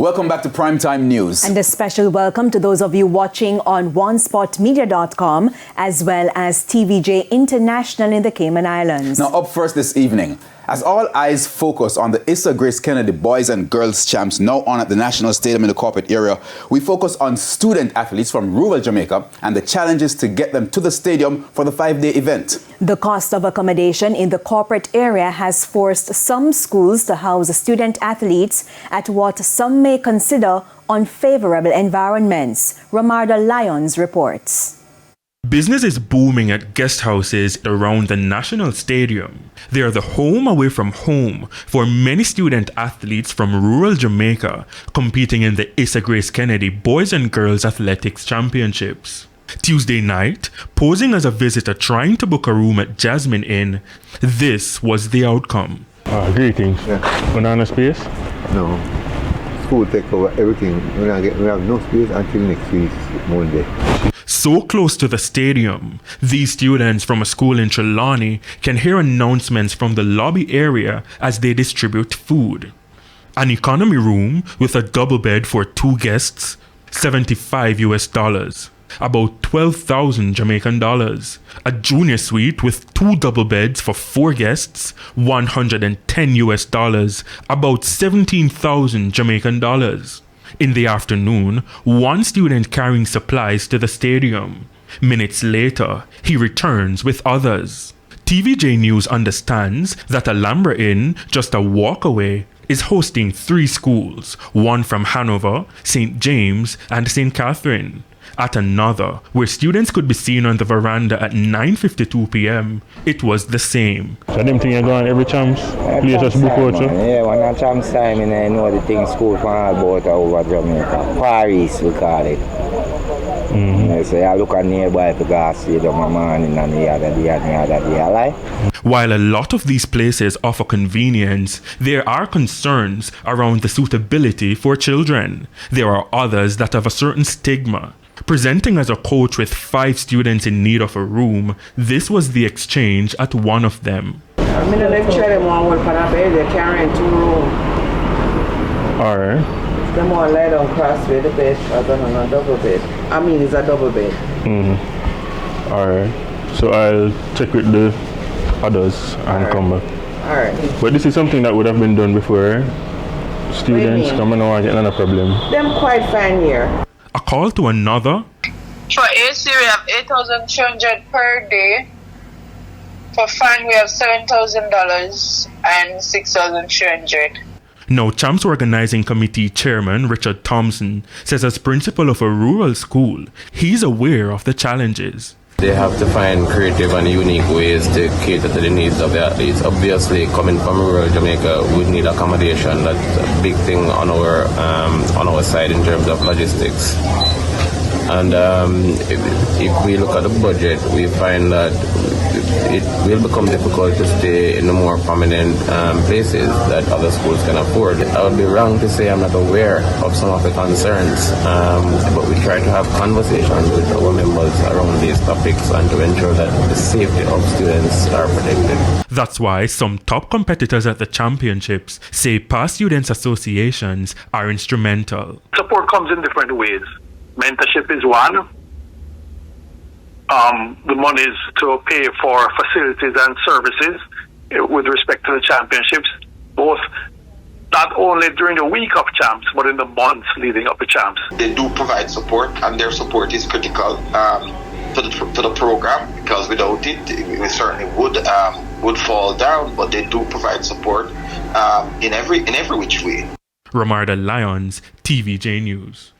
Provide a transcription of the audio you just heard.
Welcome back to Primetime News. And a special welcome to those of you watching on onespotmedia.com as well as TVJ International in the Cayman Islands. Now up first this evening, as all eyes focus on the Issa Grace Kennedy Boys and Girls Champs now on at the National Stadium in the corporate area, we focus on student athletes from rural Jamaica and the challenges to get them to the stadium for the 5-day event. The cost of accommodation in the corporate area has forced some schools to house student athletes at what some may consider unfavorable environments. Ramarda Lyons reports. Business is booming at guest houses around the National Stadium. They are the home away from home for many student athletes from rural Jamaica competing in the Issa Grace Kennedy Boys and Girls Athletics Championships. Tuesday night, posing as a visitor trying to book a room at Jasmine Inn, this was the outcome. Greetings. Yeah. Banana space? No. School take over everything. We have no space until next week, Monday. So close to the stadium, these students from a school in Trelawney can hear announcements from the lobby area as they distribute food. An economy room with a double bed for 2 guests, $75, about 12,000 Jamaican dollars. A junior suite with 2 double beds for 4 guests, $110, about 17,000 Jamaican dollars. In the afternoon, one student carrying supplies to the stadium. Minutes later, he returns with others. TVJ News understands that Alhambra Inn, just a walk away, is hosting 3 schools, one from Hanover, St. James, and St. Catherine. At another, where students could be seen on the veranda at 9:52 p.m., it was the same. So them thing you go on every chance? Please just book out, yeah, when I chance time, I know the thing school from all about over Jamaica. Paris, we call it. So I look at nearby because see the morning and the other day. While a lot of these places offer convenience, there are concerns around the suitability for children. There are others that have a certain stigma. Presenting as a coach with 5 students in need of a room, this was the exchange at one of them. I'm in a lecture, them one will put up here, they're carrying 2 rooms. Alright. Them one lie down cross with the bed, other than a double bed. I mean, it's a double bed. Alright. So I'll check with the others and come back. Alright. But this is something that would have been done before. Students coming out and getting another problem. Them quite fine here. A call to another. For AC we have $8,300 per day. For fan we have $7,000 and $6,300. Now, Champs Organizing Committee Chairman Richard Thompson says as principal of a rural school, he's aware of the challenges. They have to find creative and unique ways to cater to the needs of the athletes. Obviously, coming from rural Jamaica, we need accommodation. That's a big thing on our side in terms of logistics. And if we look at the budget, we find that it will become difficult to stay in the more prominent places that other schools can afford. I would be wrong to say I'm not aware of some of the concerns, but we try to have conversations with our members around these topics and to ensure that the safety of students are protected. That's why some top competitors at the championships say past students' associations are instrumental. Support comes in different ways. Mentorship is one. The money is to pay for facilities and services with respect to the championships, both not only during the week of champs, but in the months leading up to champs. They do provide support, and their support is critical to the program, because without it, we certainly would fall down. But they do provide support in every which way. Ramarda Lyons, TVJ News.